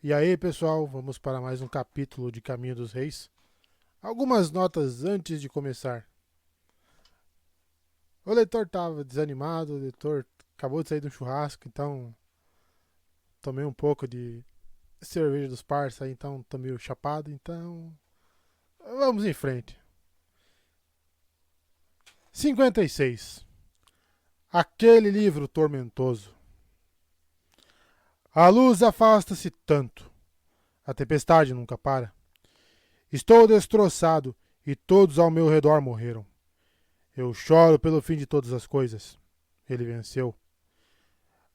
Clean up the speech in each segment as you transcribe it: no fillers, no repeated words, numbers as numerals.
E aí, pessoal, vamos para mais um capítulo de Caminho dos Reis. Algumas notas antes de começar. O leitor estava desanimado, o leitor acabou de sair do churrasco, então tomei um pouco de cerveja dos parça, então tô meio chapado, então vamos em frente. 56. Aquele livro tormentoso. A luz afasta-se tanto. A tempestade nunca para. Estou destroçado e todos ao meu redor morreram. Eu choro pelo fim de todas as coisas. Ele venceu.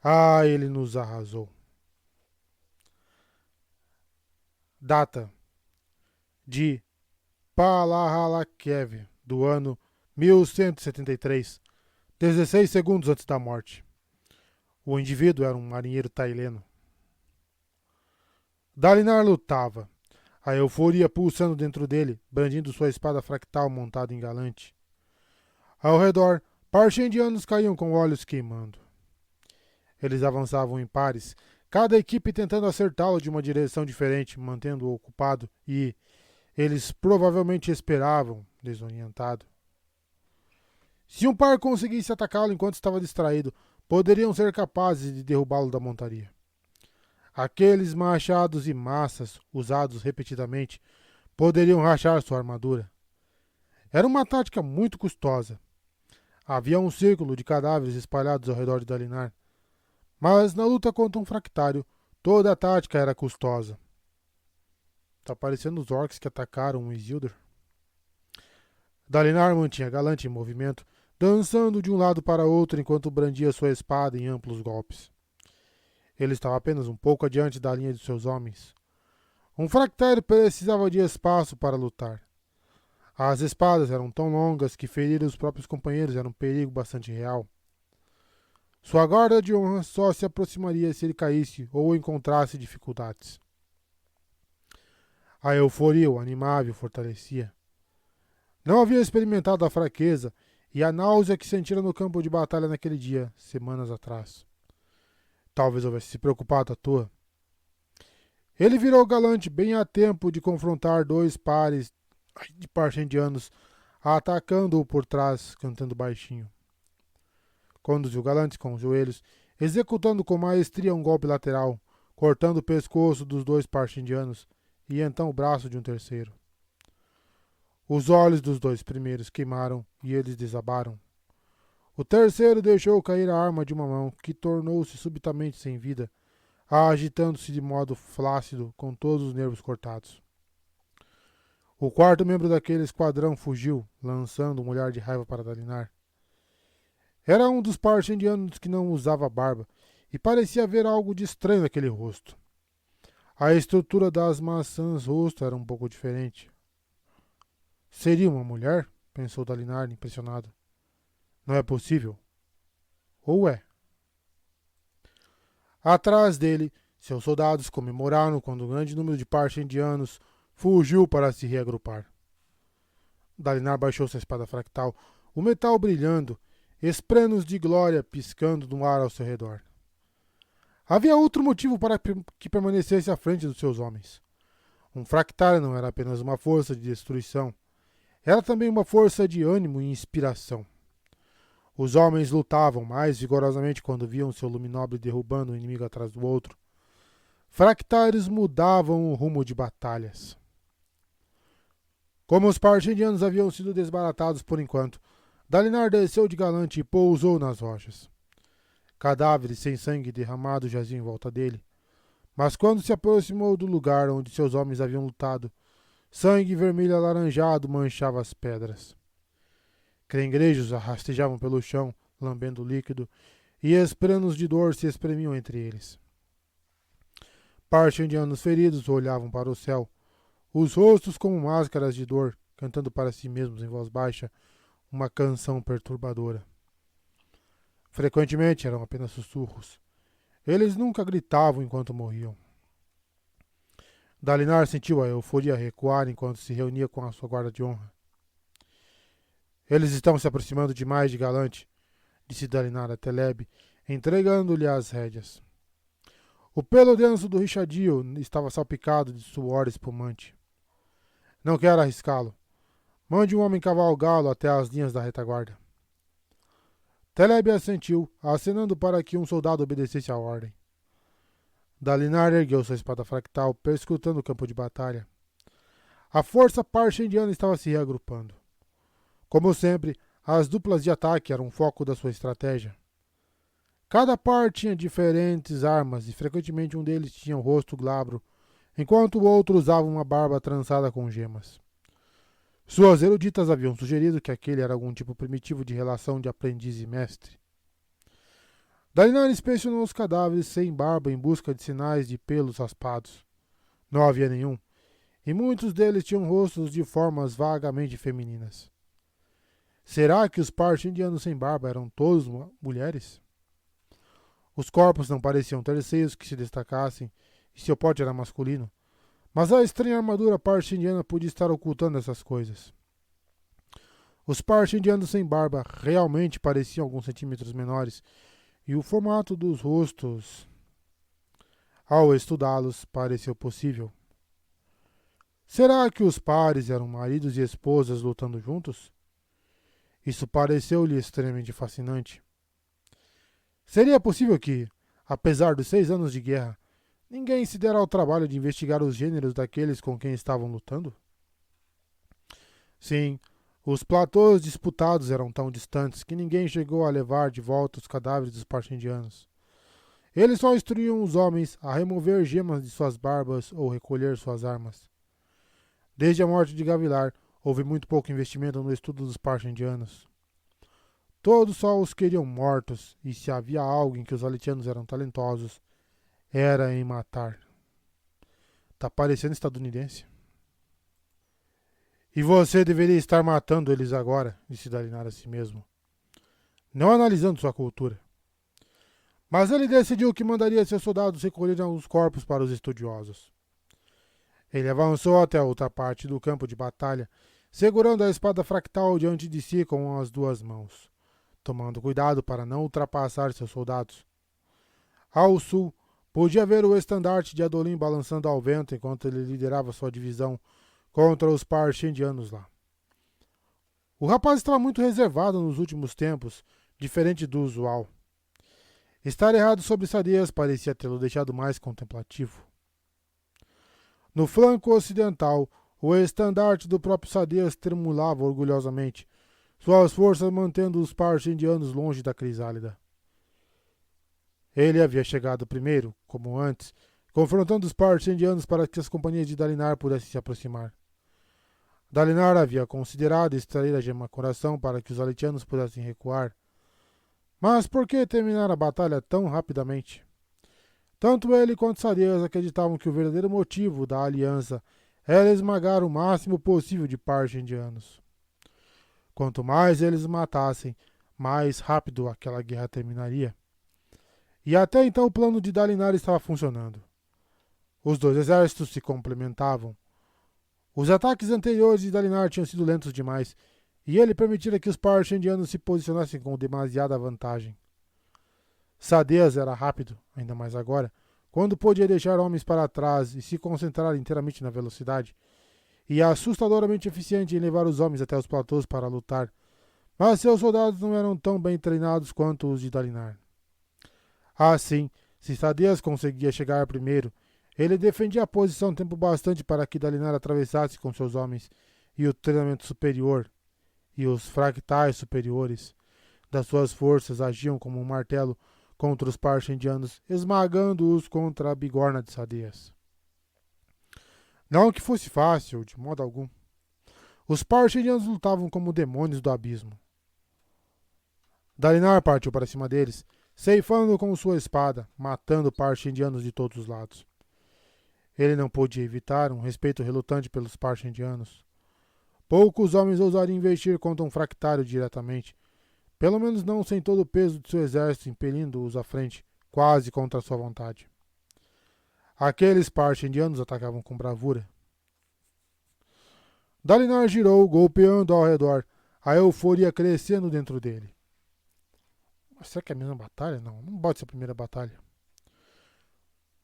Ah, ele nos arrasou. Data de Palahalakev, do ano 1173, 16 segundos antes da morte. O indivíduo era um marinheiro taileno. Dalinar lutava, a euforia pulsando dentro dele, brandindo sua espada fractal montada em galante. Ao redor, parchendianos caíam com olhos queimando. Eles avançavam em pares, cada equipe tentando acertá-lo de uma direção diferente, mantendo-o ocupado, e eles provavelmente esperavam, desorientado. Se um par conseguisse atacá-lo enquanto estava distraído, poderiam ser capazes de derrubá-lo da montaria. Aqueles machados e massas, usados repetidamente, poderiam rachar sua armadura. Era uma tática muito custosa. Havia um círculo de cadáveres espalhados ao redor de Dalinar. Mas na luta contra um fractário, toda a tática era custosa. Tá parecendo os orcs que atacaram o Isildur. Dalinar mantinha galante em movimento, dançando de um lado para outro enquanto brandia sua espada em amplos golpes. Ele estava apenas um pouco adiante da linha de seus homens. Um fractário precisava de espaço para lutar. As espadas eram tão longas que ferir os próprios companheiros era um perigo bastante real. Sua guarda de honra só se aproximaria se ele caísse ou encontrasse dificuldades. A euforia o animava e o fortalecia. Não havia experimentado a fraqueza e a náusea que sentira no campo de batalha naquele dia, semanas atrás. Talvez houvesse se preocupado à toa. Ele virou galante bem a tempo de confrontar dois pares de parchendianos, atacando-o por trás, cantando baixinho. Conduziu galante com os joelhos, executando com maestria um golpe lateral, cortando o pescoço dos dois parchendianos e então o braço de um terceiro. Os olhos dos dois primeiros queimaram e eles desabaram. O terceiro deixou cair a arma de uma mão, que tornou-se subitamente sem vida, agitando-se de modo flácido, com todos os nervos cortados. O quarto membro daquele esquadrão fugiu, lançando um olhar de raiva para Dalinar. Era um dos parchendianos que não usava barba, e parecia haver algo de estranho naquele rosto. A estrutura das maçãs rosto era um pouco diferente. Seria uma mulher? Pensou Dalinar, impressionado. Não é possível. Ou é? Atrás dele, seus soldados comemoraram quando um grande número de parchendianos fugiu para se reagrupar. Dalinar baixou sua espada fractal, o metal brilhando, esprenos de glória piscando no ar ao seu redor. Havia outro motivo para que permanecesse à frente dos seus homens. Um fractário não era apenas uma força de destruição, era também uma força de ânimo e inspiração. Os homens lutavam mais vigorosamente quando viam seu luminobre derrubando um inimigo atrás do outro. Fractários mudavam o rumo de batalhas. Como os parchendianos haviam sido desbaratados por enquanto, Dalinar desceu de galante e pousou nas rochas. Cadáveres sem sangue derramado jaziam em volta dele. Mas quando se aproximou do lugar onde seus homens haviam lutado, sangue vermelho alaranjado manchava as pedras. Crengrejos rastejavam pelo chão, lambendo o líquido, e esprenos de dor se espremiam entre eles. Parchendianos feridos olhavam para o céu, os rostos como máscaras de dor, cantando para si mesmos em voz baixa uma canção perturbadora. Frequentemente eram apenas sussurros. Eles nunca gritavam enquanto morriam. Dalinar sentiu a euforia recuar enquanto se reunia com a sua guarda de honra. Eles estão se aproximando demais de Galante, disse Dalinar a Teleb, entregando-lhe as rédeas. O pelo denso do Richadio estava salpicado de suor espumante. Não quero arriscá-lo. Mande um homem cavalgá-lo até as linhas da retaguarda. Teleb assentiu, acenando para que um soldado obedecesse à ordem. Dalinar ergueu sua espada fractal, perscrutando o campo de batalha. A força parcha indiana estava se reagrupando. Como sempre, as duplas de ataque eram o foco da sua estratégia. Cada par tinha diferentes armas e frequentemente um deles tinha o rosto glabro, enquanto o outro usava uma barba trançada com gemas. Suas eruditas haviam sugerido que aquele era algum tipo primitivo de relação de aprendiz e mestre. Dalinar inspecionou os cadáveres sem barba em busca de sinais de pelos raspados. Não havia nenhum, e muitos deles tinham rostos de formas vagamente femininas. Será que os partos indianos sem barba eram todos mulheres? Os corpos não pareciam ter seios que se destacassem, e seu porte era masculino, mas a estranha armadura parcha indiana podia estar ocultando essas coisas. Os parcha indianos sem barba realmente pareciam alguns centímetros menores, e o formato dos rostos, ao estudá-los, pareceu possível. Será que os pares eram maridos e esposas lutando juntos? Isso pareceu-lhe extremamente fascinante. Seria possível que, apesar dos 6 anos de guerra, ninguém se dera ao trabalho de investigar os gêneros daqueles com quem estavam lutando? Sim, os platôs disputados eram tão distantes que ninguém chegou a levar de volta os cadáveres dos parchindianos. Eles só instruíam os homens a remover gemas de suas barbas ou recolher suas armas. Desde a morte de Gavilar, houve muito pouco investimento no estudo dos parchindianos. Todos só os queriam mortos, e se havia algo em que os alitianos eram talentosos, era em matar. Tá parecendo estadunidense. E você deveria estar matando eles agora, disse Dalinar a si mesmo, não analisando sua cultura. Mas ele decidiu que mandaria seus soldados recolherem os corpos para os estudiosos. Ele avançou até a outra parte do campo de batalha, segurando a espada fractal diante de si com as duas mãos, tomando cuidado para não ultrapassar seus soldados. Ao sul, podia ver o estandarte de Adolim balançando ao vento enquanto ele liderava sua divisão contra os parchindianos lá. O rapaz estava muito reservado nos últimos tempos, diferente do usual. Estar errado sobre Sadias parecia tê-lo deixado mais contemplativo. No flanco ocidental, o estandarte do próprio Sadias tremulava orgulhosamente, suas forças mantendo os parchindianos longe da crisálida. Ele havia chegado primeiro, como antes, confrontando os parchindianos para que as companhias de Dalinar pudessem se aproximar. Dalinar havia considerado extrair a gema coração para que os alitianos pudessem recuar. Mas por que terminar a batalha tão rapidamente? Tanto ele quanto Sadias acreditavam que o verdadeiro motivo da aliança era esmagar o máximo possível de parchindianos. Quanto mais eles matassem, mais rápido aquela guerra terminaria. E até então o plano de Dalinar estava funcionando. Os dois exércitos se complementavam. Os ataques anteriores de Dalinar tinham sido lentos demais, e ele permitira que os parchindianos se posicionassem com demasiada vantagem. Sadias era rápido, ainda mais agora, quando podia deixar homens para trás e se concentrar inteiramente na velocidade, e assustadoramente eficiente em levar os homens até os platôs para lutar, mas seus soldados não eram tão bem treinados quanto os de Dalinar. Assim, se Sadias conseguia chegar primeiro, ele defendia a posição tempo bastante para que Dalinar atravessasse com seus homens, e o treinamento superior, e os fractais superiores das suas forças agiam como um martelo contra os parchindianos, esmagando-os contra a bigorna de Sadias. Não que fosse fácil, de modo algum. Os parchindianos lutavam como demônios do abismo. Dalinar partiu para cima deles, ceifando com sua espada, matando parchindianos de todos os lados. Ele não podia evitar um respeito relutante pelos parchindianos. Poucos homens ousariam investir contra um fractário diretamente, pelo menos não sem todo o peso de seu exército impelindo-os à frente, quase contra sua vontade. Aqueles parchindianos atacavam com bravura. Dalinar girou, golpeando ao redor, a euforia crescendo dentro dele. Será que é a mesma batalha? Não pode ser a primeira batalha.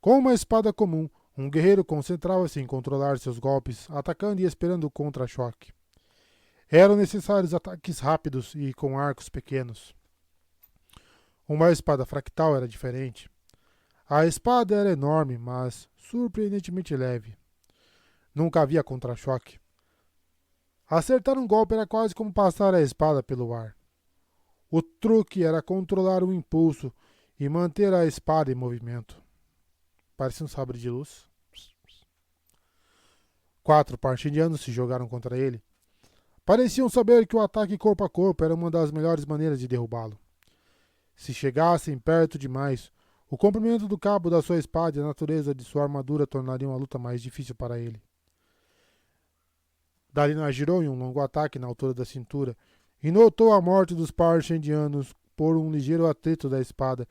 Com uma espada comum, um guerreiro concentrava-se em controlar seus golpes, atacando e esperando o contra-choque. Eram necessários ataques rápidos e com arcos pequenos. Uma espada fractal era diferente. A espada era enorme, mas surpreendentemente leve. Nunca havia contra-choque. Acertar um golpe era quase como passar a espada pelo ar. O truque era controlar o impulso e manter a espada em movimento. Parecia um sabre de luz. 4 parchindianos se jogaram contra ele. Pareciam saber que o ataque corpo a corpo era uma das melhores maneiras de derrubá-lo. Se chegassem perto demais, o comprimento do cabo da sua espada e a natureza de sua armadura tornariam a luta mais difícil para ele. Dalinar girou em um longo ataque na altura da cintura e notou a morte dos parchindianos por um ligeiro atrito da espada,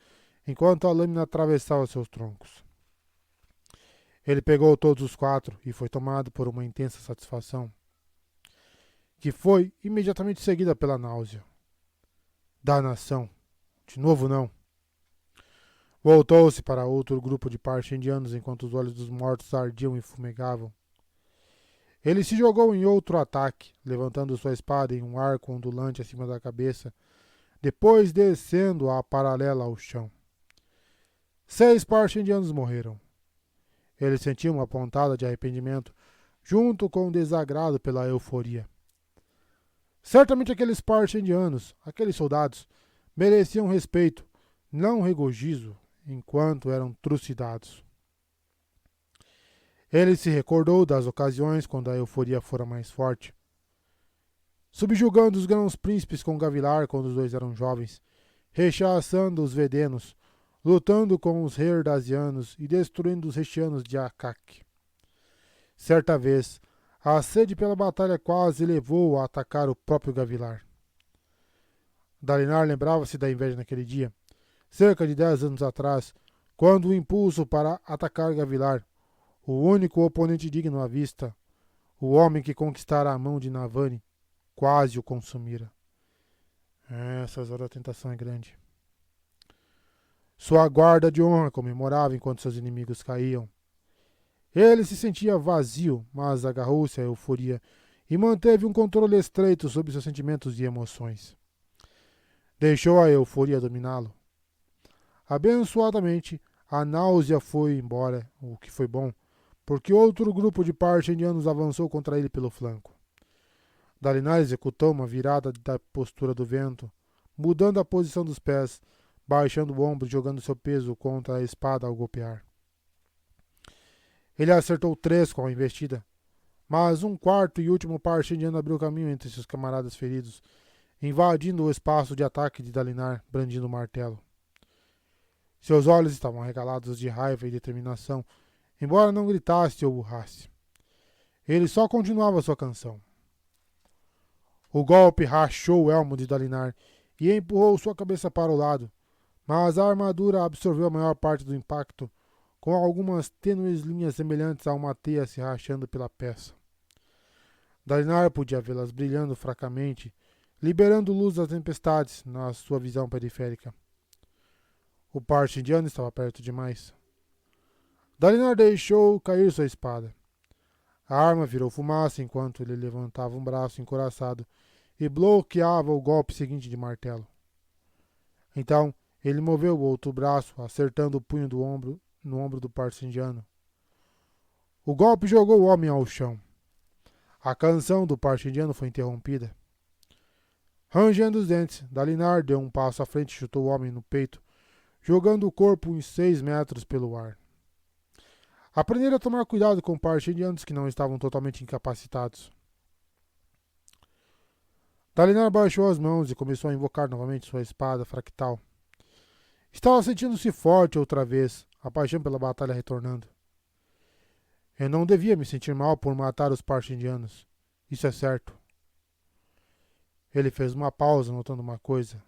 enquanto a lâmina atravessava seus troncos. Ele pegou todos os 4 e foi tomado por uma intensa satisfação, que foi imediatamente seguida pela náusea. Danação! De novo não! Voltou-se para outro grupo de parchindianos enquanto os olhos dos mortos ardiam e fumegavam. Ele se jogou em outro ataque, levantando sua espada em um arco ondulante acima da cabeça, depois descendo-a paralela ao chão. 6 parchindianos morreram. Ele sentiu uma pontada de arrependimento, junto com o desagrado pela euforia. Certamente aqueles parchindianos, aqueles soldados, mereciam respeito, não regozijo, enquanto eram trucidados. Ele se recordou das ocasiões quando a euforia fora mais forte. Subjugando os grãos príncipes com Gavilar quando os dois eram jovens, rechaçando os vedenos, lutando com os herdasianos e destruindo os rechianos de Akak. Certa vez, a sede pela batalha quase levou a atacar o próprio Gavilar. Dalinar lembrava-se da inveja naquele dia, cerca de 10 anos atrás, quando o impulso para atacar Gavilar, o único oponente digno à vista, o homem que conquistara a mão de Navani, quase o consumira. Essas horas a tentação é grande. Sua guarda de honra comemorava enquanto seus inimigos caíam. Ele se sentia vazio, mas agarrou-se à euforia e manteve um controle estreito sobre seus sentimentos e emoções. Deixou a euforia dominá-lo. Abençoadamente, a náusea foi embora, o que foi bom, porque outro grupo de parchindianos avançou contra ele pelo flanco. Dalinar executou uma virada da postura do vento, mudando a posição dos pés, baixando o ombro e jogando seu peso contra a espada ao golpear. Ele acertou 3 com a investida, mas um quarto e último parchindiano abriu caminho entre seus camaradas feridos, invadindo o espaço de ataque de Dalinar, brandindo o martelo. Seus olhos estavam arregalados de raiva e determinação, embora não gritasse ou urrasse. Ele só continuava sua canção. O golpe rachou o elmo de Dalinar e empurrou sua cabeça para o lado, mas a armadura absorveu a maior parte do impacto, com algumas tênues linhas semelhantes a uma teia se rachando pela peça. Dalinar podia vê-las brilhando fracamente, liberando luz das tempestades na sua visão periférica. O parchindiano estava perto demais. Dalinar deixou cair sua espada. A arma virou fumaça enquanto ele levantava um braço encouraçado e bloqueava o golpe seguinte de martelo. Então, ele moveu o outro braço, acertando o punho no ombro do parchindiano. O golpe jogou o homem ao chão. A canção do parchindiano foi interrompida. Rangendo os dentes, Dalinar deu um passo à frente e chutou o homem no peito, jogando o corpo uns 6 metros pelo ar. Aprenderam a tomar cuidado com parchindianos que não estavam totalmente incapacitados. Dalinar baixou as mãos e começou a invocar novamente sua espada fractal. Estava sentindo-se forte outra vez, a paixão pela batalha retornando. Eu não devia me sentir mal por matar os parchindianos. Isso é certo. Ele fez uma pausa, notando uma coisa.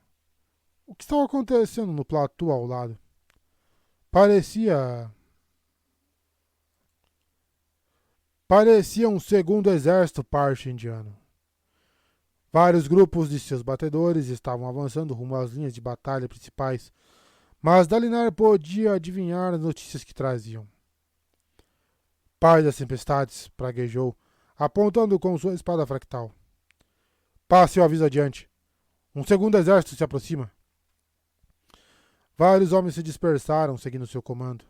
O que estava acontecendo no platô ao lado? Parecia um segundo exército parchindiano. Vários grupos de seus batedores estavam avançando rumo às linhas de batalha principais, Mas Dalinar podia adivinhar as notícias que traziam. Pai das tempestades, praguejou, apontando com sua espada fractal. Passe o aviso adiante. Um segundo exército se aproxima. Vários homens se dispersaram, seguindo seu comando.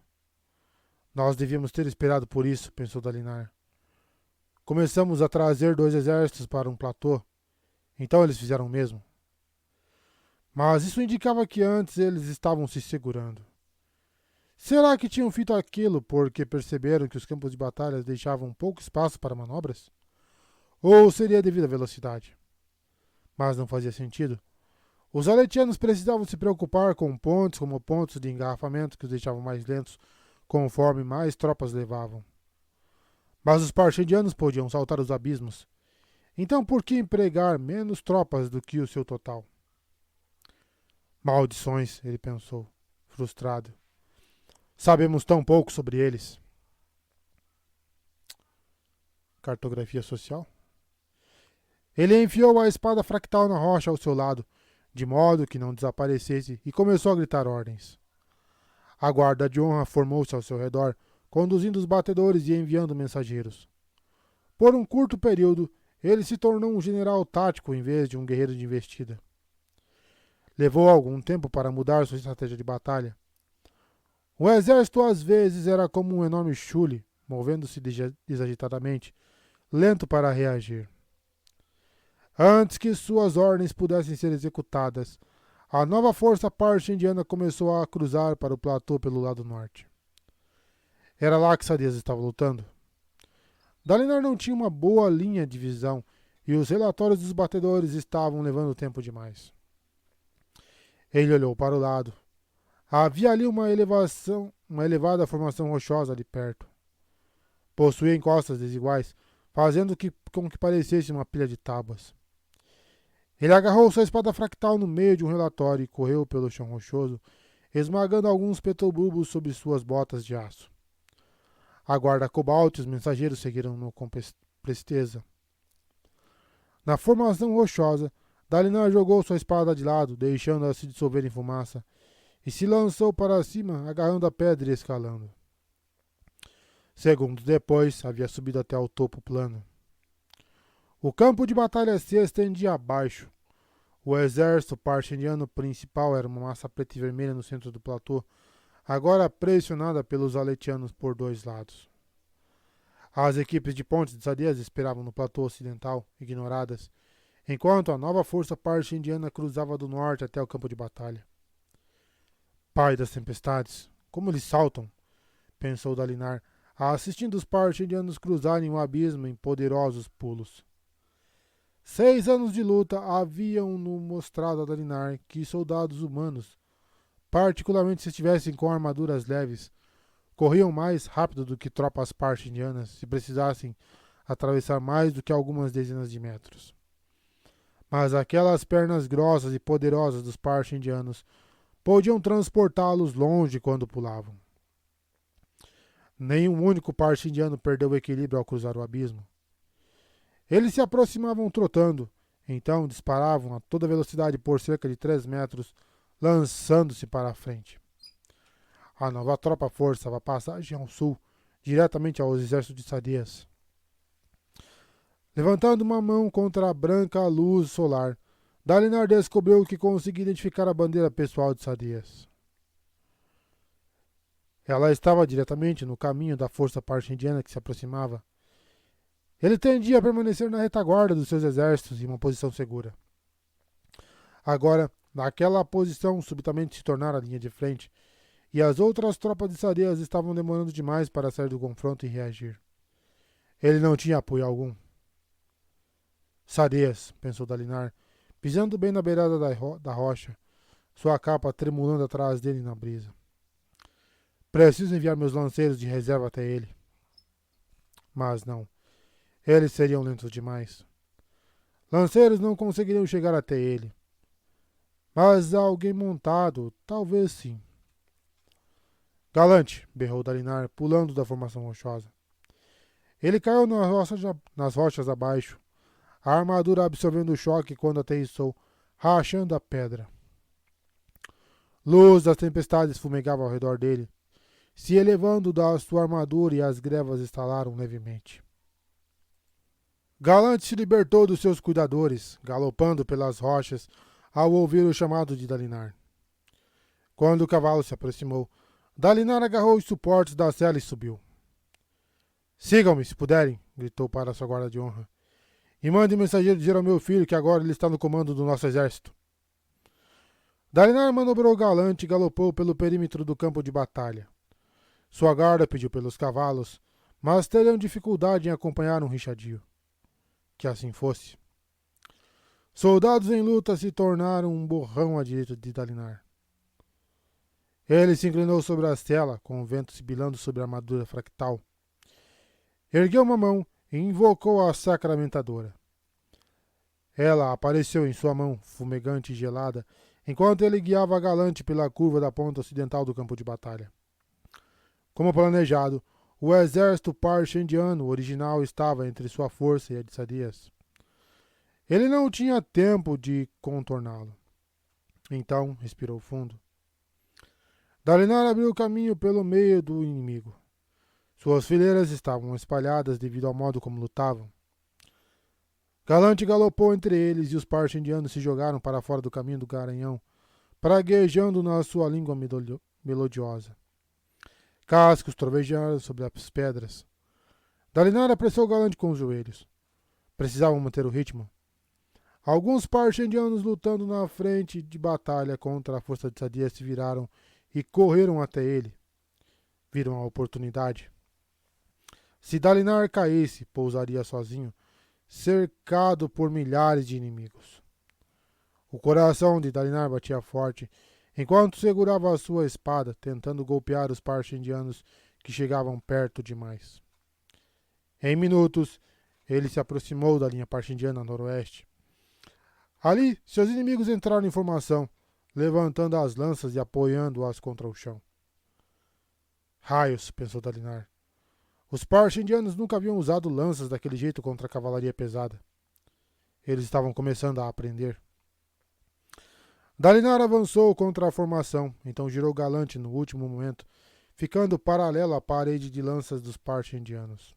Nós devíamos ter esperado por isso, pensou Dalinar. Começamos a trazer 2 exércitos para um platô. Então eles fizeram o mesmo. Mas isso indicava que antes eles estavam se segurando. Será que tinham feito aquilo porque perceberam que os campos de batalha deixavam pouco espaço para manobras? Ou seria devido à velocidade? Mas não fazia sentido. Os aletianos precisavam se preocupar com pontes como pontos de engarrafamento que os deixavam mais lentos conforme mais tropas levavam. Mas os parchendianos podiam saltar os abismos. Então por que empregar menos tropas do que o seu total? Maldições, ele pensou, frustrado. Sabemos tão pouco sobre eles. Cartografia social. Ele enfiou a espada fractal na rocha ao seu lado, de modo que não desaparecesse, e começou a gritar ordens. A guarda de honra formou-se ao seu redor, conduzindo os batedores e enviando mensageiros. Por um curto período, ele se tornou um general tático em vez de um guerreiro de investida. Levou algum tempo para mudar sua estratégia de batalha. O exército às vezes era como um enorme chule, movendo-se desagitadamente, lento para reagir. Antes que suas ordens pudessem ser executadas, a nova força parche indiana começou a cruzar para o platô pelo lado norte. Era lá que Sadias estava lutando. Dalinar não tinha uma boa linha de visão e os relatórios dos batedores estavam levando tempo demais. Ele olhou para o lado. Havia ali uma elevada formação rochosa ali perto. Possuía encostas desiguais, fazendo com que parecesse uma pilha de tábuas. Ele agarrou sua espada fractal no meio de um relatório e correu pelo chão rochoso, esmagando alguns petobulbos sob suas botas de aço. A guarda cobalto e os mensageiros seguiram-no com presteza. Na formação rochosa, Dalinar jogou sua espada de lado, deixando-a se dissolver em fumaça, e se lançou para cima, agarrando a pedra e escalando. Segundos depois, havia subido até o topo plano. O campo de batalha se estendia abaixo. O exército parche-indiano principal era uma massa preta e vermelha no centro do platô, agora pressionada pelos aletianos por 2 lados. As equipes de pontes de Sadias esperavam no platô ocidental, ignoradas, enquanto a nova força parche-indiana cruzava do norte até o campo de batalha. Pai das tempestades, como eles saltam, pensou Dalinar, assistindo os parche-indianos cruzarem o abismo em poderosos pulos. 6 anos de luta haviam-no mostrado a Dalinar que soldados humanos, particularmente se estivessem com armaduras leves, corriam mais rápido do que tropas parche-indianas se precisassem atravessar mais do que algumas dezenas de metros. Mas aquelas pernas grossas e poderosas dos parche-indianos podiam transportá-los longe quando pulavam. Nenhum único parche-indiano perdeu o equilíbrio ao cruzar o abismo. Eles se aproximavam trotando, então disparavam a toda velocidade por cerca de 3 metros, lançando-se para a frente. A nova tropa forçava a passagem ao sul, diretamente aos exércitos de Sadias. Levantando uma mão contra a branca luz solar, Dalinar descobriu que conseguia identificar a bandeira pessoal de Sadias. Ela estava diretamente no caminho da força parche-indiana que se aproximava. Ele tendia a permanecer na retaguarda dos seus exércitos em uma posição segura. Agora, naquela posição subitamente se tornara a linha de frente, e as outras tropas de Sadias estavam demorando demais para sair do confronto e reagir. Ele não tinha apoio algum. Sadias, pensou Dalinar, pisando bem na beirada da rocha, sua capa tremulando atrás dele na brisa. Preciso enviar meus lanceiros de reserva até ele. Mas não. Eles seriam lentos demais. Lanceiros não conseguiriam chegar até ele. Mas alguém montado, talvez sim. Galante, berrou Dalinar, pulando da formação rochosa. Ele caiu nas rochas abaixo, a armadura absorvendo o choque quando aterrissou, rachando a pedra. Luz das tempestades fumegava ao redor dele, se elevando da sua armadura, e as grevas estalaram levemente. Galante se libertou dos seus cuidadores, galopando pelas rochas, ao ouvir o chamado de Dalinar. Quando o cavalo se aproximou, Dalinar agarrou os suportes da sela e subiu. Sigam-me, se puderem, gritou para sua guarda de honra. E mande um mensageiro dizer ao meu filho que agora ele está no comando do nosso exército. Dalinar manobrou galante e galopou pelo perímetro do campo de batalha. Sua guarda pediu pelos cavalos, mas teriam dificuldade em acompanhar um richadio. Que assim fosse. Soldados em luta se tornaram um borrão à direita de Dalinar. Ele se inclinou sobre a sela, com o vento sibilando sobre a armadura fractal. Ergueu uma mão e invocou a sacramentadora. Ela apareceu em sua mão, fumegante e gelada, enquanto ele guiava galante pela curva da ponta ocidental do campo de batalha. Como planejado, o exército Parshendiano original estava entre sua força e a de Sadias. Ele não tinha tempo de contorná-lo. Então respirou fundo. Dalinar abriu caminho pelo meio do inimigo. Suas fileiras estavam espalhadas devido ao modo como lutavam. Galante galopou entre eles e os Parshendianos se jogaram para fora do caminho do garanhão, praguejando na sua língua melodiosa. Cascos trovejaram sobre as pedras. Dalinar apressou Galante com os joelhos. Precisavam manter o ritmo. Alguns Parshendianos lutando na frente de batalha contra a força de Sadia se viraram e correram até ele. Viram a oportunidade. Se Dalinar caísse, pousaria sozinho, cercado por milhares de inimigos. O coração de Dalinar batia forte, enquanto segurava a sua espada, tentando golpear os Parshendianos que chegavam perto demais. Em minutos, ele se aproximou da linha Parshendiana noroeste. Ali, seus inimigos entraram em formação, levantando as lanças e apoiando-as contra o chão. Raios, pensou Dalinar. Os Parshendianos nunca haviam usado lanças daquele jeito contra a cavalaria pesada. Eles estavam começando a aprender. Dalinar avançou contra a formação, então girou galante no último momento, ficando paralelo à parede de lanças dos Parshendianos.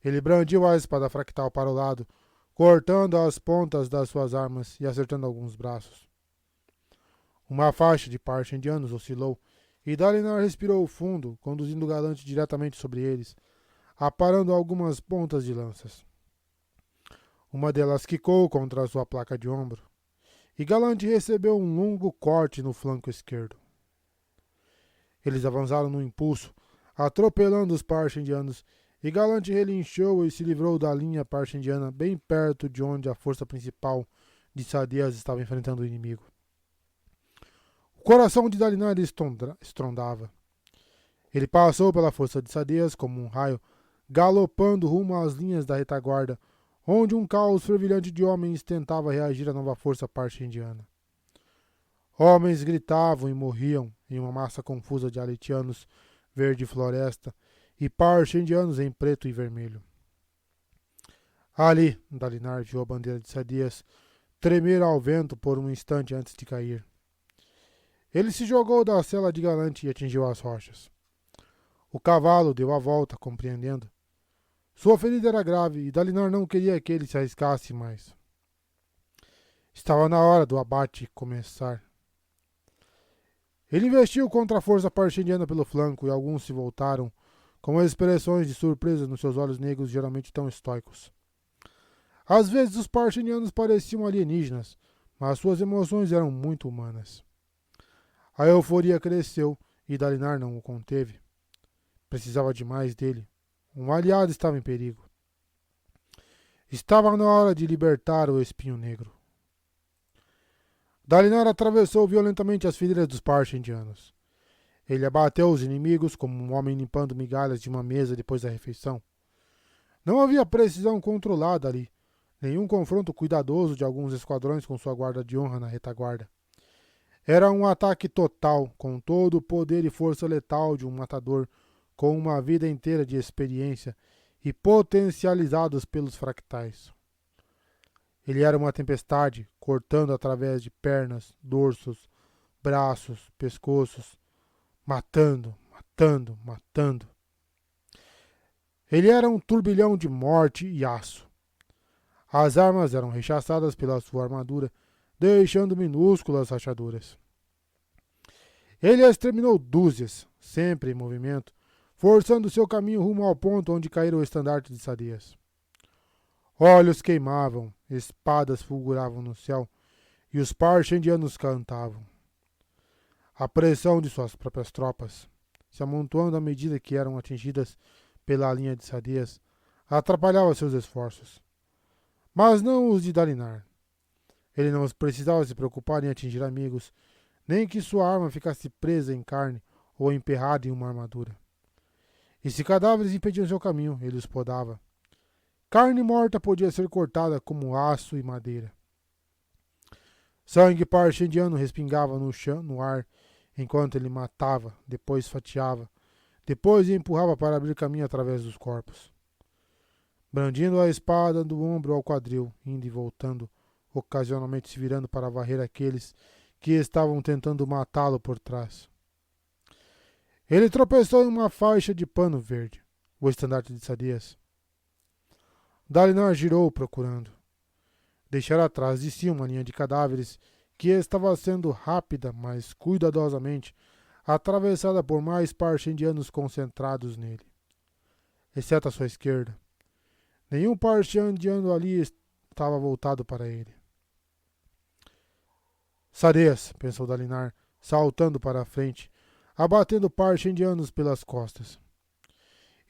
Ele brandiu a espada fractal para o lado, cortando as pontas das suas armas e acertando alguns braços. Uma faixa de Parshendianos oscilou, e Dalinar respirou fundo, conduzindo o galante diretamente sobre eles, aparando algumas pontas de lanças. Uma delas quicou contra a sua placa de ombro, e Galante recebeu um longo corte no flanco esquerdo. Eles avançaram no impulso, atropelando os Parshendianos, e Galante relinchou e se livrou da linha Parshendiana bem perto de onde a força principal de Sadias estava enfrentando o inimigo. O coração de Dalinar estrondava. Ele passou pela força de Sadias como um raio, galopando rumo às linhas da retaguarda, onde um caos fervilhante de homens tentava reagir à nova força Parshendiana. Homens gritavam e morriam em uma massa confusa de aletianos verde floresta e Parshendianos em preto e vermelho. Ali, Dalinar viu a bandeira de Sadias tremer ao vento por um instante antes de cair. Ele se jogou da sela de Galante e atingiu as rochas. O cavalo deu a volta, compreendendo. Sua ferida era grave e Dalinar não queria que ele se arriscasse mais. Estava na hora do abate começar. Ele investiu contra a força Parshendiana pelo flanco e alguns se voltaram, com expressões de surpresa nos seus olhos negros geralmente tão estoicos. Às vezes os Parshendianos pareciam alienígenas, mas suas emoções eram muito humanas. A euforia cresceu e Dalinar não o conteve. Precisava demais dele. Um aliado estava em perigo. Estava na hora de libertar o espinho negro. Dalinar atravessou violentamente as fileiras dos Parshendianos. Ele abateu os inimigos como um homem limpando migalhas de uma mesa depois da refeição. Não havia precisão controlada ali, nenhum confronto cuidadoso de alguns esquadrões com sua guarda de honra na retaguarda. Era um ataque total, com todo o poder e força letal de um matador, com uma vida inteira de experiência e potencializados pelos fractais. Ele era uma tempestade, cortando através de pernas, dorsos, braços, pescoços, matando, matando, matando. Ele era um turbilhão de morte e aço. As armas eram rechaçadas pela sua armadura, deixando minúsculas rachaduras. Ele exterminou dúzias, sempre em movimento, forçando seu caminho rumo ao ponto onde caíra o estandarte de Sadias. Olhos queimavam, espadas fulguravam no céu, e os parchendianos cantavam. A pressão de suas próprias tropas, se amontoando à medida que eram atingidas pela linha de Sadias, atrapalhava seus esforços. Mas não os de Dalinar. Ele não precisava se preocupar em atingir amigos, nem que sua arma ficasse presa em carne ou emperrada em uma armadura. E se cadáveres impediam seu caminho, ele os podava. Carne morta podia ser cortada como aço e madeira. Sangue parchendiano respingava no chão, no ar, enquanto ele matava, depois fatiava, depois empurrava para abrir caminho através dos corpos. Brandindo a espada do ombro ao quadril, indo e voltando, ocasionalmente se virando para varrer aqueles que estavam tentando matá-lo por trás. Ele tropeçou em uma faixa de pano verde, o estandarte de Sadias. Dalinar girou procurando. Deixara atrás de si uma linha de cadáveres que estava sendo rápida, mas cuidadosamente atravessada por mais parchendianos concentrados nele. Exceto à sua esquerda. Nenhum parchendiano ali estava voltado para ele. Sadias, pensou Dalinar, saltando para a frente, abatendo parchendianos pelas costas.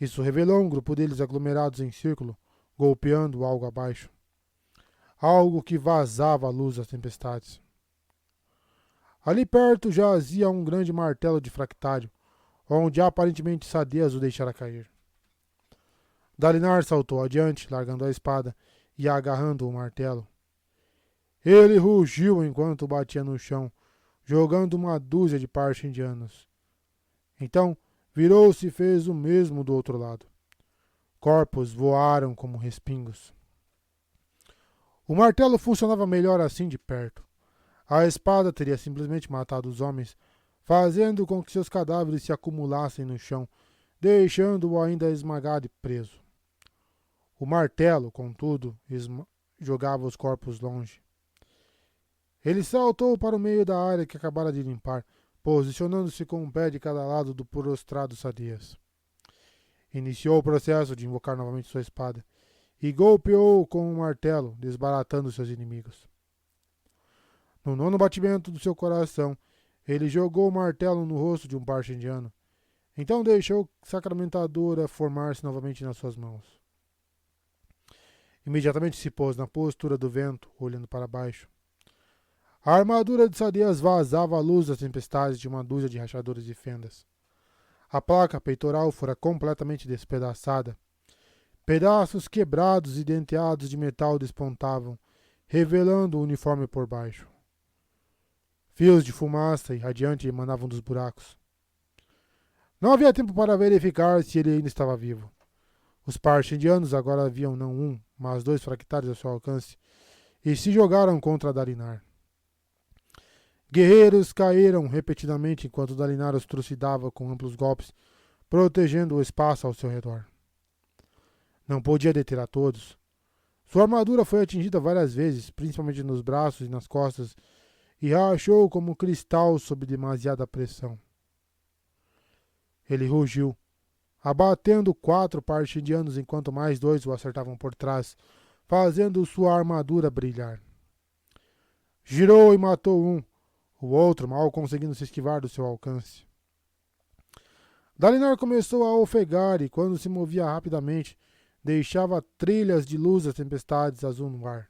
Isso revelou um grupo deles aglomerados em círculo, golpeando algo abaixo. Algo que vazava a luz das tempestades. Ali perto jazia um grande martelo de fractário, onde aparentemente Sadias o deixara cair. Dalinar saltou adiante, largando a espada e agarrando o martelo. Ele rugiu enquanto batia no chão, jogando uma dúzia de parchendianos. Então virou-se e fez o mesmo do outro lado. Corpos voaram como respingos. O martelo funcionava melhor assim de perto. A espada teria simplesmente matado os homens, fazendo com que seus cadáveres se acumulassem no chão, deixando-o ainda esmagado e preso. O martelo, contudo, jogava os corpos longe. Ele saltou para o meio da área que acabara de limpar, posicionando-se com um pé de cada lado do prostrado Sadias. Iniciou o processo de invocar novamente sua espada e golpeou com um martelo, desbaratando seus inimigos. No nono batimento do seu coração, ele jogou o martelo no rosto de um parchendiano. Então deixou a sacramentadora formar-se novamente nas suas mãos. Imediatamente se pôs na postura do vento, olhando para baixo. A armadura de Sadias vazava a luz das tempestades de uma dúzia de rachaduras e fendas. A placa peitoral fora completamente despedaçada. Pedaços quebrados e denteados de metal despontavam, revelando o uniforme por baixo. Fios de fumaça irradiante emanavam dos buracos. Não havia tempo para verificar se ele ainda estava vivo. Os parchendianos agora haviam não um, mas 2 fractários ao seu alcance, e se jogaram contra Dalinar. Guerreiros caíram repetidamente enquanto Dalinar os trucidava com amplos golpes, protegendo o espaço ao seu redor. Não podia deter a todos. Sua armadura foi atingida várias vezes, principalmente nos braços e nas costas, e rachou como cristal sob demasiada pressão. Ele rugiu, abatendo 4 parchendianos enquanto mais 2 o acertavam por trás, fazendo sua armadura brilhar. Girou e matou um, o outro mal conseguindo se esquivar do seu alcance. Dalinar começou a ofegar e, quando se movia rapidamente, deixava trilhas de luz das tempestades azul no ar.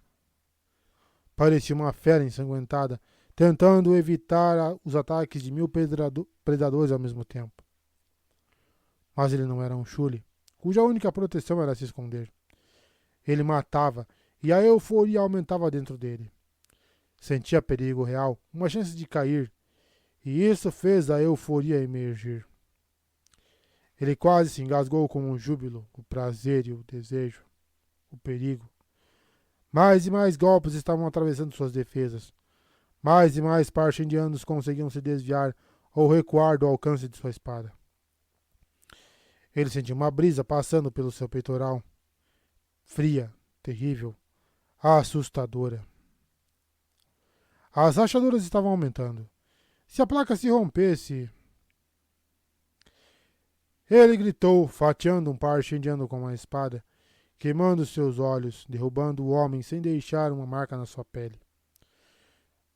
Parecia uma fera ensanguentada, tentando evitar os ataques de 1000 predadores ao mesmo tempo. Mas ele não era um Shuli, cuja única proteção era se esconder. Ele matava, e a euforia aumentava dentro dele. Sentia perigo real, uma chance de cair, e isso fez a euforia emergir. Ele quase se engasgou com o júbilo, o prazer e o desejo, o perigo. Mais e mais golpes estavam atravessando suas defesas, Mais e mais parche-indianos conseguiam se desviar ou recuar do alcance de sua espada. Ele sentiu uma brisa passando pelo seu peitoral. Fria, terrível, assustadora. As rachaduras estavam aumentando. Se a placa se rompesse... Ele gritou, fatiando um parche indiano com uma espada, queimando seus olhos, derrubando o homem sem deixar uma marca na sua pele.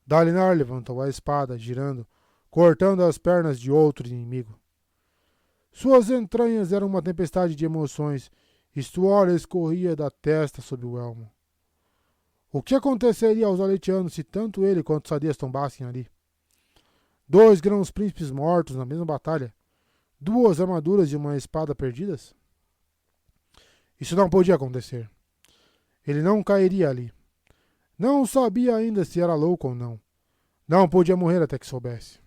Dalinar levantou a espada, girando, cortando as pernas de outro inimigo. Suas entranhas eram uma tempestade de emoções e suor escorria da testa sob o elmo. O que aconteceria aos aletianos se tanto ele quanto Sadias tombassem ali? 2 grãos príncipes mortos na mesma batalha? 2 armaduras e uma espada perdidas? Isso não podia acontecer. Ele não cairia ali. Não sabia ainda se era louco ou não. Não podia morrer até que soubesse.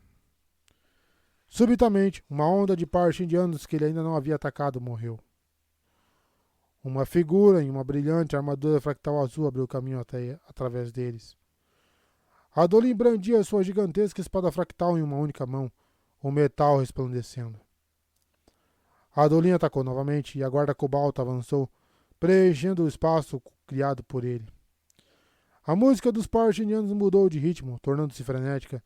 Subitamente, uma onda de parche indianos que ele ainda não havia atacado morreu. Uma figura em uma brilhante armadura fractal azul abriu caminho até através deles. Adolin brandia sua gigantesca espada fractal em uma única mão, o metal resplandecendo. Adolin atacou novamente e a guarda cobalta avançou, preenchendo o espaço criado por ele. A música dos parche indianos mudou de ritmo, tornando-se frenética,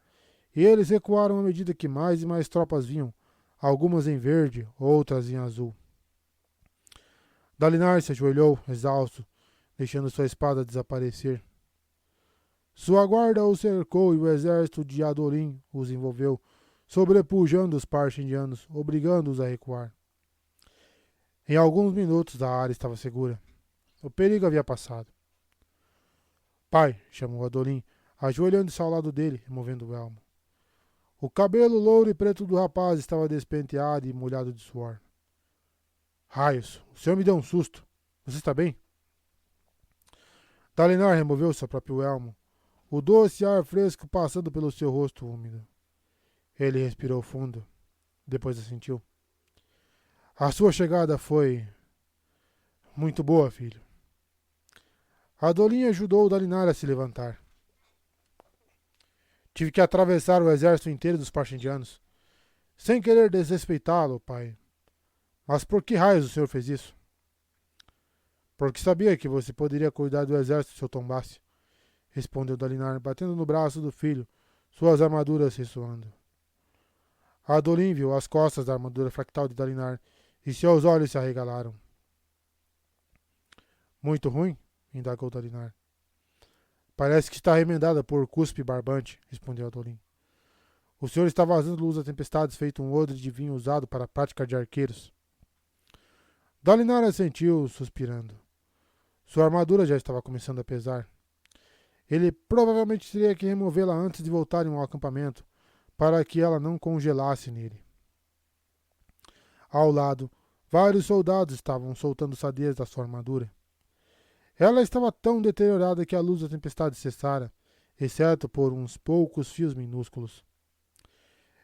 e eles recuaram à medida que mais e mais tropas vinham, algumas em verde, outras em azul. Dalinar se ajoelhou, exausto, deixando sua espada desaparecer. Sua guarda o cercou e o exército de Adolin os envolveu, sobrepujando os parche indianos, obrigando-os a recuar. Em alguns minutos a área estava segura. O perigo havia passado. Pai, chamou Adolin, ajoelhando-se ao lado dele, removendo o elmo. O cabelo louro e preto do rapaz estava despenteado e molhado de suor. Raios, o senhor me deu um susto. Você está bem? Dalinar removeu seu próprio elmo, o doce ar fresco passando pelo seu rosto úmido. Ele respirou fundo, depois assentiu. A sua chegada foi muito boa, filho. Adolin ajudou Dalinar a se levantar. Tive que atravessar o exército inteiro dos parche indianos, sem querer desrespeitá-lo, pai. Mas por que raios o senhor fez isso? Porque sabia que você poderia cuidar do exército se eu tombasse, respondeu Dalinar, batendo no braço do filho, suas armaduras ressoando. Adolin viu as costas da armadura fractal de Dalinar e seus olhos se arregalaram. Muito ruim? Indagou Dalinar. Parece que está remendada por cuspe barbante, respondeu Adolin. O senhor está vazando luz a tempestades feito um odre de vinho usado para a prática de arqueiros. Dalinar assentiu, suspirando. Sua armadura já estava começando a pesar. Ele provavelmente teria que removê-la antes de voltarem ao acampamento, para que ela não congelasse nele. Ao lado, vários soldados estavam soltando sadeias da sua armadura. Ela estava tão deteriorada que a luz da tempestade cessara, exceto por uns poucos fios minúsculos.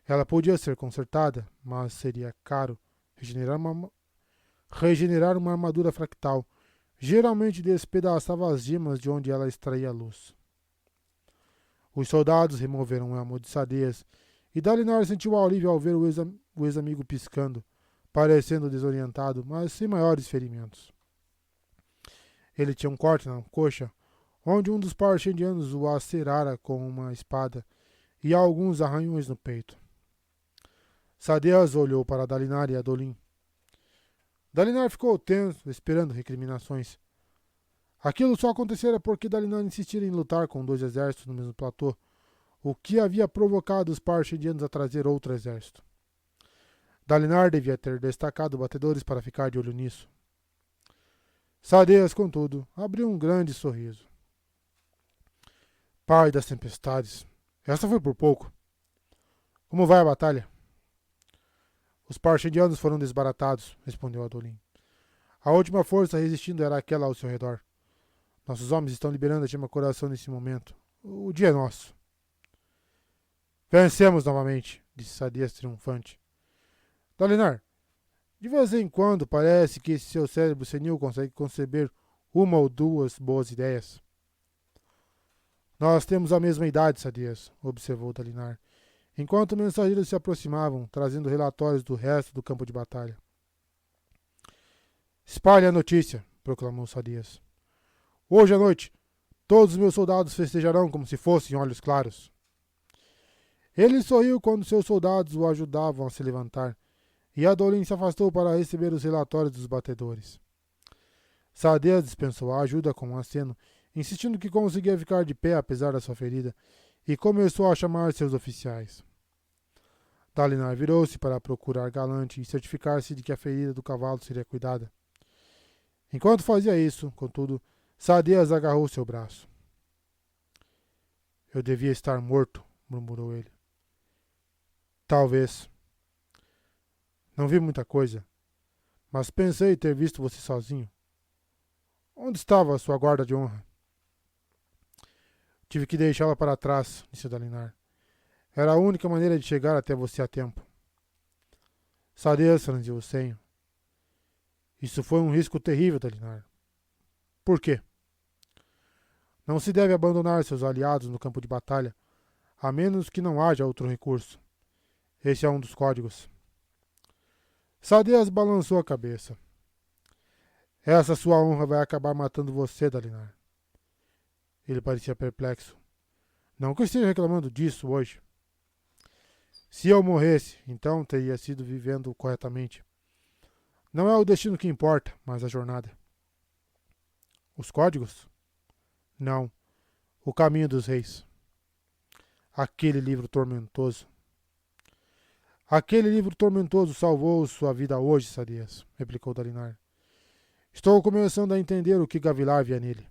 Ela podia ser consertada, mas seria caro regenerar uma armadura fractal. Geralmente despedaçava as gemas de onde ela extraía a luz. Os soldados removeram o elmo de sadeias, e Dalinar sentiu alívio ao ver o ex-amigo piscando, parecendo desorientado, mas sem maiores ferimentos. Ele tinha um corte na coxa, onde um dos parche indianos o acerara com uma espada, e alguns arranhões no peito. Sadeias olhou para Dalinar e Adolin. Dalinar ficou tenso, esperando recriminações. Aquilo só acontecera porque Dalinar insistira em lutar com 2 exércitos no mesmo platô, o que havia provocado os parche indianos a trazer outro exército. Dalinar devia ter destacado batedores para ficar de olho nisso. Sadeias, contudo, abriu um grande sorriso. Pai das tempestades, essa foi por pouco. Como vai a batalha? Os parche indianos foram desbaratados, respondeu Adolin. A última força resistindo era aquela ao seu redor. Nossos homens estão liberando a chama coração nesse momento. O dia é nosso. Vencemos novamente, disse Sadeias triunfante. Dalinar, de vez em quando parece que esse seu cérebro senil consegue conceber uma ou 2 boas ideias. Nós temos a mesma idade, Sadias, observou Dalinar, enquanto mensageiros se aproximavam, trazendo relatórios do resto do campo de batalha. Espalhe a notícia, proclamou Sadias. Hoje à noite, todos os meus soldados festejarão como se fossem olhos claros. Ele sorriu quando seus soldados o ajudavam a se levantar, e Adolin se afastou para receber os relatórios dos batedores. Sadias dispensou a ajuda com um aceno, insistindo que conseguia ficar de pé apesar da sua ferida, e começou a chamar seus oficiais. Dalinar virou-se para procurar Galante e certificar-se de que a ferida do cavalo seria cuidada. Enquanto fazia isso, contudo, Sadias agarrou seu braço. Eu devia estar morto, murmurou ele. Talvez. Não vi muita coisa, mas pensei ter visto você sozinho. Onde estava a sua guarda de honra? Tive que deixá-la para trás, disse Dalinar. Era a única maneira de chegar até você a tempo. Sadias franziu o senho. Isso foi um risco terrível, Dalinar. Por quê? Não se deve abandonar seus aliados no campo de batalha, a menos que não haja outro recurso. Esse é um dos códigos. Sadias balançou a cabeça. Essa sua honra vai acabar matando você, Dalinar. Ele parecia perplexo. Não que eu esteja reclamando disso hoje. Se eu morresse, então teria sido vivendo corretamente. Não é o destino que importa, mas a jornada. Os códigos? Não. O caminho dos reis. Aquele livro tormentoso. Aquele livro tormentoso salvou sua vida hoje, Sadias, replicou Dalinar. Estou começando a entender o que Gavilar via nele.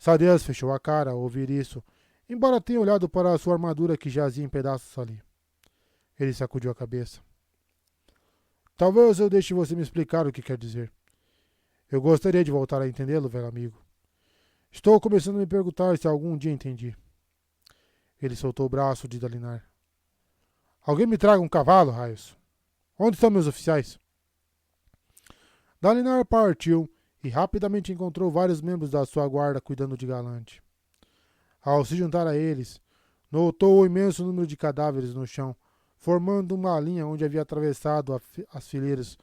Sadias fechou a cara ao ouvir isso, embora tenha olhado para a sua armadura que jazia em pedaços ali. Ele sacudiu a cabeça. Talvez eu deixe você me explicar o que quer dizer. Eu gostaria de voltar a entendê-lo, velho amigo. Estou começando a me perguntar se algum dia entendi. Ele soltou o braço de Dalinar. Alguém me traga um cavalo, raios. Onde estão meus oficiais? Dalinar partiu e rapidamente encontrou vários membros da sua guarda cuidando de Galante. Ao se juntar a eles, notou o imenso número de cadáveres no chão, formando uma linha onde havia atravessado as fileiras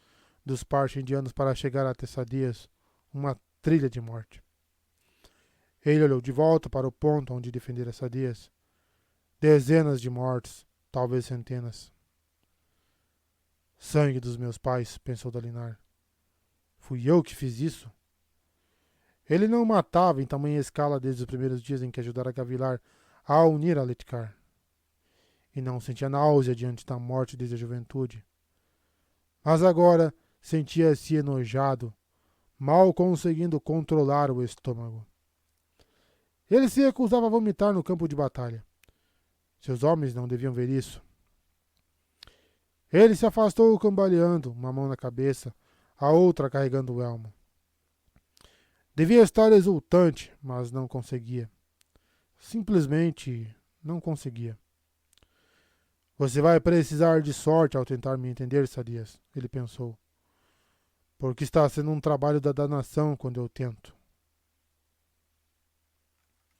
dos parche-indianos para chegar até Sadias, uma trilha de morte. Ele olhou de volta para o ponto onde defendera Sadias. Dezenas de mortos, talvez centenas. Sangue dos meus pais, pensou Dalinar. Fui eu que fiz isso? Ele não matava em tamanha escala desde os primeiros dias em que ajudara Gavilar a unir a Letkar. E não sentia náusea diante da morte desde a juventude. Mas agora sentia-se enojado, mal conseguindo controlar o estômago. Ele se recusava a vomitar no campo de batalha. Seus homens não deviam ver isso. Ele se afastou cambaleando, uma mão na cabeça, a outra carregando o elmo. Devia estar exultante, mas não conseguia. Simplesmente não conseguia. Você vai precisar de sorte ao tentar me entender, Sadias, ele pensou. Porque está sendo um trabalho da danação quando eu tento.